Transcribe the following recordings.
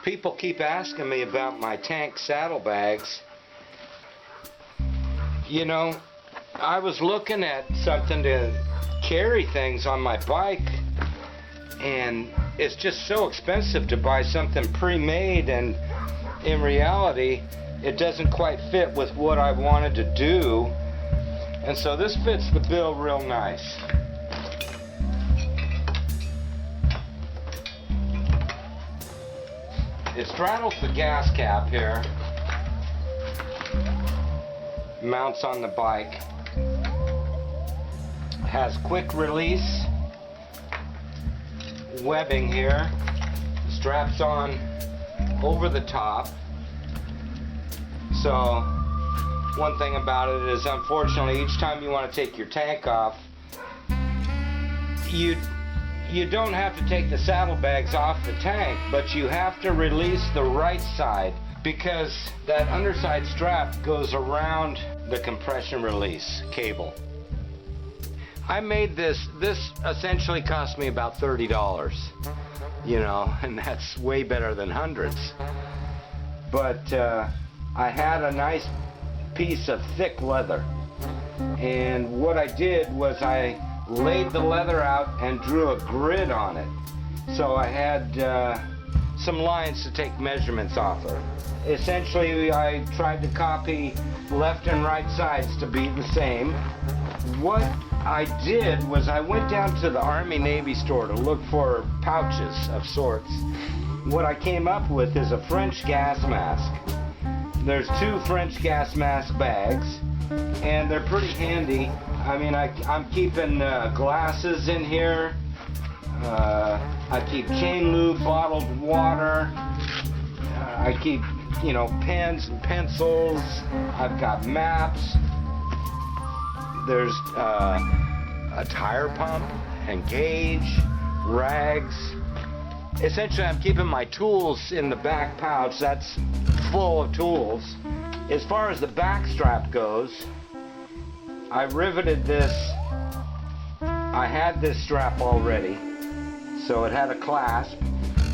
People keep asking me about my tank saddlebags. You know, I was looking at something to carry things on my bike, and it's just so expensive to buy something pre-made, and in reality it doesn't quite fit with what I wanted to do, and so this fits the bill real nice. It straddles the gas cap here, mounts on the bike, has quick release webbing here, straps on over the top. So one thing about it is, unfortunately, each time you want to take your tank off, you don't have to take the saddlebags off the tank, but you have to release the right side, because that underside strap goes around the compression release cable. I made this essentially cost me about $30, you know, and that's way better than hundreds. But I had a nice piece of thick leather, and what I did was I laid the leather out and drew a grid on it. So I had some lines to take measurements off of. Essentially, I tried to copy left and right sides to be the same. What I did was I went down to the Army-Navy store to look for pouches of sorts. What I came up with is a French gas mask. There's 2 French gas mask bags, and they're pretty handy. I mean, I'm keeping glasses in here. I keep chain lube, bottled water. I keep, you know, pens and pencils. I've got maps. There's a tire pump and gauge, rags. Essentially, I'm keeping my tools in the back pouch. That's full of tools. As far as the back strap goes, I riveted this. I had this strap already, so it had a clasp,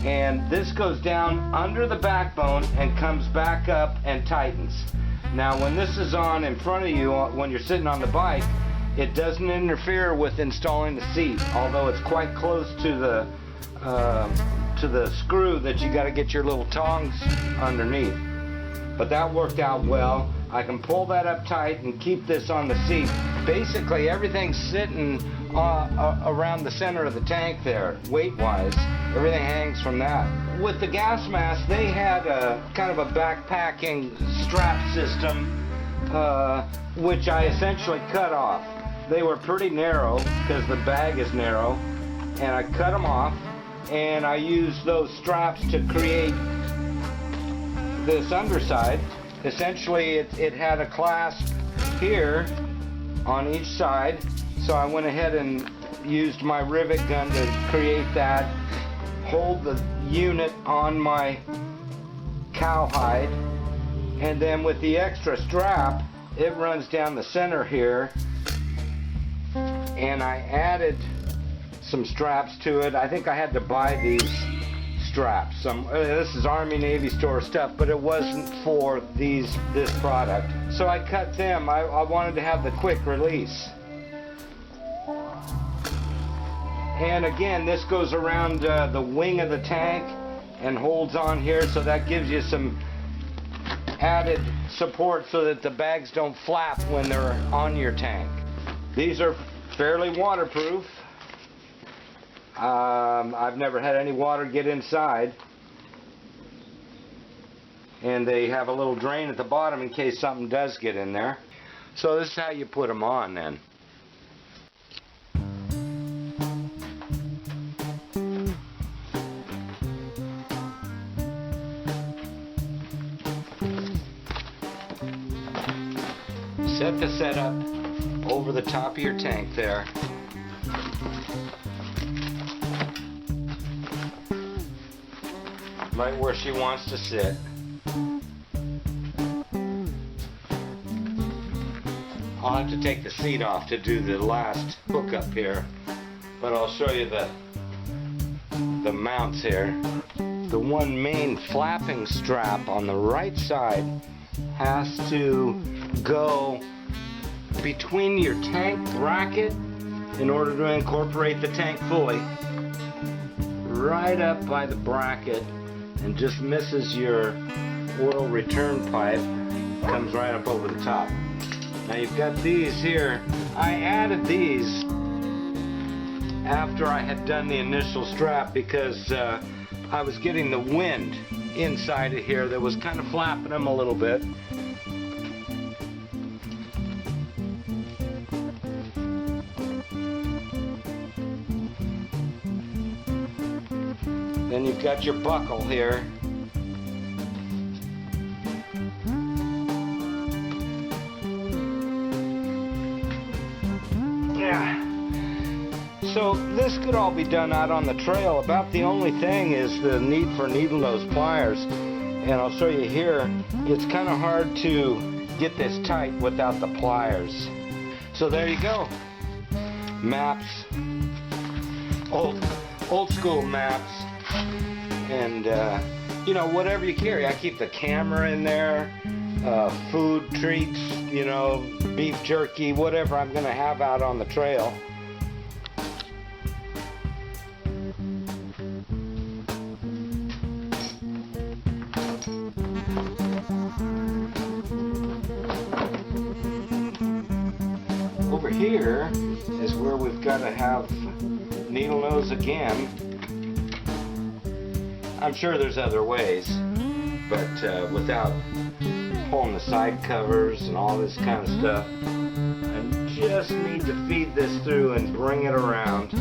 and this goes down under the backbone and comes back up and tightens. Now when this is on in front of you, when you're sitting on the bike, it doesn't interfere with installing the seat, although it's quite close to the screw that you got to get your little tongs underneath. But that worked out well. I can pull that up tight and keep this on the seat. Basically everything's sitting around the center of the tank there, weight-wise. Everything hangs from that. With the gas mask, they had a kind of a backpacking strap system, which I essentially cut off. They were pretty narrow because the bag is narrow, and I cut them off, and I used those straps to create this underside. Essentially, it had a clasp here on each side, so I went ahead and used my rivet gun to create that, hold the unit on my cowhide, and then with the extra strap, it runs down the center here, and I added some straps to it. I think I had to buy these straps. This is Army-Navy store stuff, but it wasn't for this product. So I cut them. I wanted to have the quick release. And again, this goes around the wing of the tank and holds on here, so that gives you some added support so that the bags don't flap when they're on your tank. These are fairly waterproof. I've never had any water get inside, and they have a little drain at the bottom in case something does get in there. So this is how you put them on then. Set the setup over the top of your tank there. Right where she wants to sit. I'll have to take the seat off to do the last hookup here, but I'll show you the mounts here. the one main flapping strap on the right side has to go between your tank bracket in order to incorporate the tank fully, right up by the bracket, and just misses your oil return pipe, comes right up over the top. Now you've got these here. I added these after I had done the initial strap because I was getting the wind inside of here that was kind of flapping them a little bit. Then you've got your buckle here. Yeah. So this could all be done out on the trail. About the only thing is the need for needle nose pliers. And I'll show you here, it's kind of hard to get this tight without the pliers. So there you go. Maps. Old school maps. And you know, whatever you carry. I keep the camera in there, food, treats, you know, beef jerky, whatever I'm gonna have out on the trail. Over here is where we've got to have needle nose again. I'm sure there's other ways, but without pulling the side covers and all this kind of stuff, I just need to feed this through and bring it around.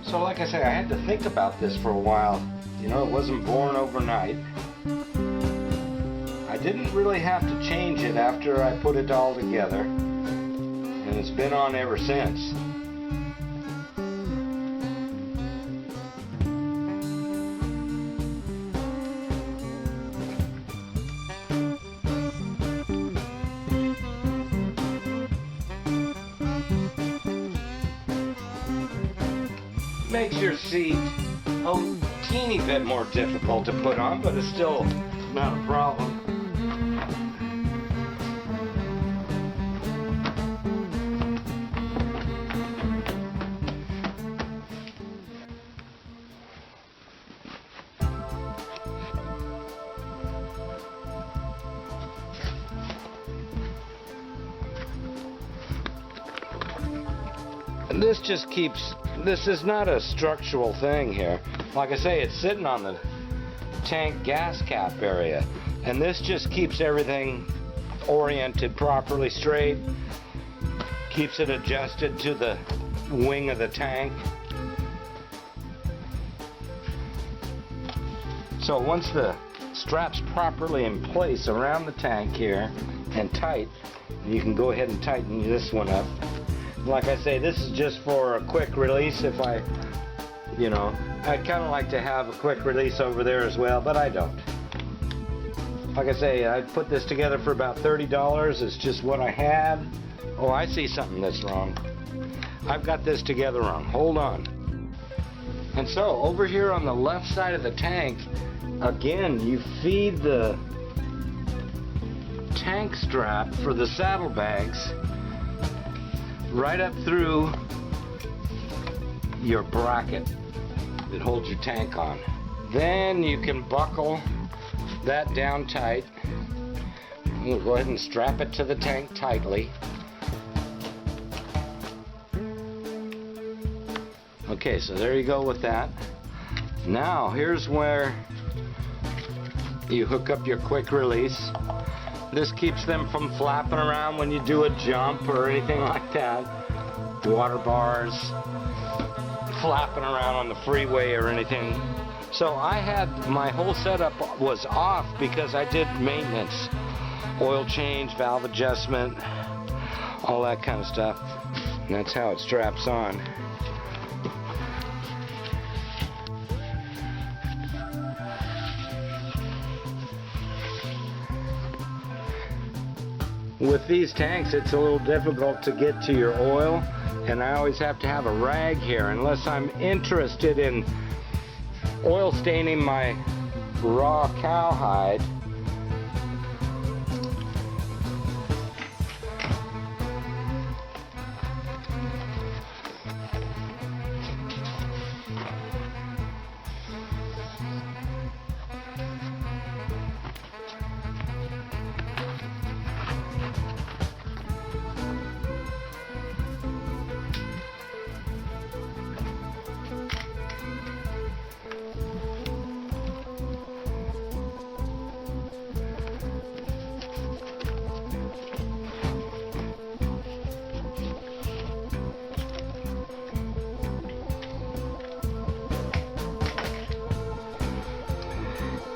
So like I say, I had to think about this for a while. You know, it wasn't born overnight. I didn't really have to change it after I put it all together. And it's been on ever since. Makes your seat a teeny bit more difficult to put on, but it's still not a problem. And this just keeps, this is not a structural thing here. Like I say, it's sitting on the tank gas cap area. And this just keeps everything oriented properly straight. Keeps it adjusted to the wing of the tank. So once the strap's properly in place around the tank here and tight, you can go ahead and tighten this one up. Like I say, this is just for a quick release. If I, you know, I'd kind of like to have a quick release over there as well, but I don't. Like I say, I put this together for about $30. It's just what I had. Oh, I see something that's wrong. I've got this together wrong. Hold on. And so, over here on the left side of the tank, again, you feed the tank strap for the saddlebags right up through your bracket that holds your tank on. Then you can buckle that down tight. We'll go ahead and strap it to the tank tightly. Okay, so there you go with that. Now here's where you hook up your quick release. This keeps them from flapping around when you do a jump or anything like that. Water bars, flapping around on the freeway or anything. So I had, my whole setup was off because I did maintenance. Oil change, valve adjustment, all that kind of stuff. And that's how it straps on. With these tanks, it's a little difficult to get to your oil, and I always have to have a rag here unless I'm interested in oil staining my raw cowhide.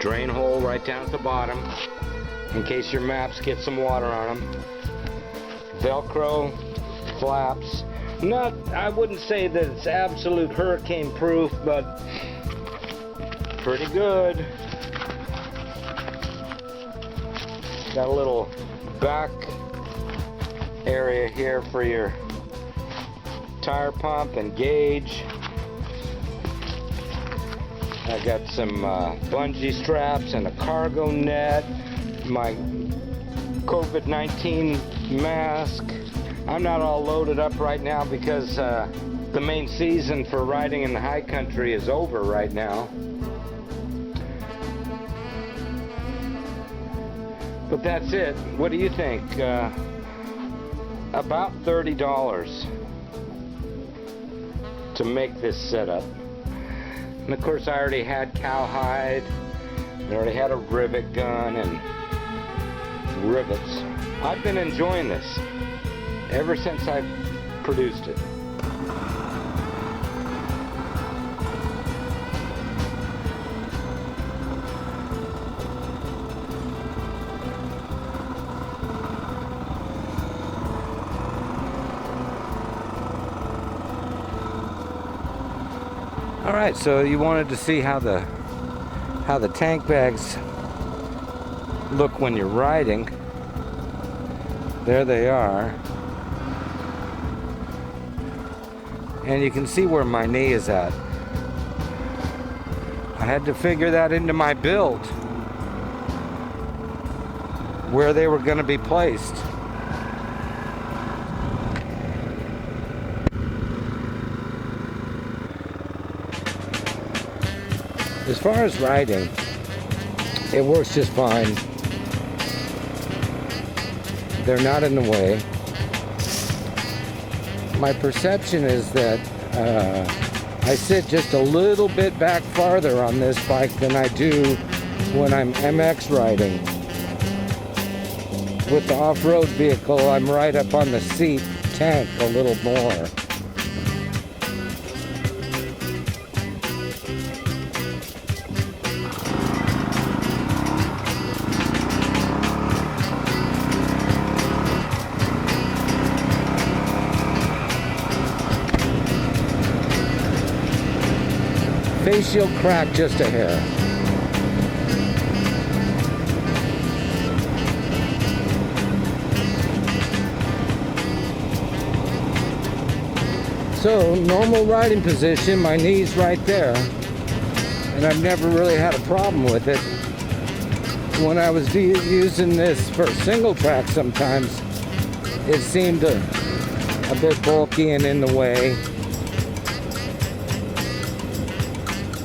Drain hole right down at the bottom in case your maps get some water on them. Velcro flaps. Not, I wouldn't say that it's absolute hurricane proof, but pretty good. Got a little back area here for your tire pump and gauge. I got some bungee straps and a cargo net, my COVID-19 mask. I'm not all loaded up right now because the main season for riding in the high country is over right now. But that's it. What do you think? About $30 to make this setup. And of course I already had cowhide, I already had a rivet gun and rivets. I've been enjoying this ever since I produced it. All right, so you wanted to see how the tank bags look when you're riding. There they are. And you can see where my knee is at. I had to figure that into my build, where they were going to be placed. As far as riding, it works just fine. They're not in the way. My perception is that I sit just a little bit back farther on this bike than I do when I'm MX riding. With the off-road vehicle, I'm right up on the seat tank a little more. Face shield cracked just a hair. So, normal riding position, my knee's right there, and I've never really had a problem with it. When I was using this for single track sometimes, it seemed a bit bulky and in the way.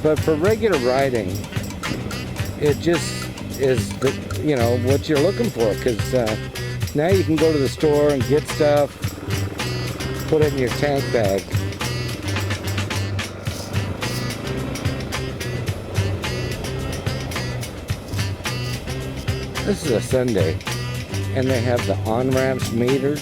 But for regular riding, it just is what you're looking for, because now you can go to the store and get stuff, put it in your tank bag. This is a Sunday. and they have the on-ramps metered.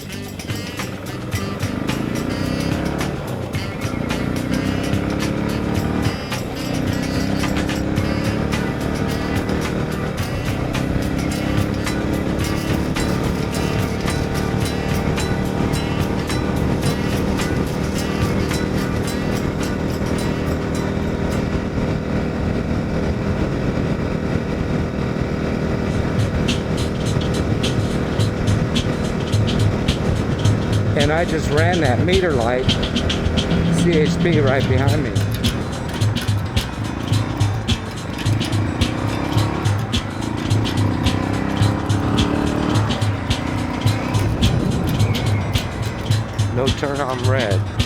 And I just ran that meter light, CHP, right behind me. No turn on red.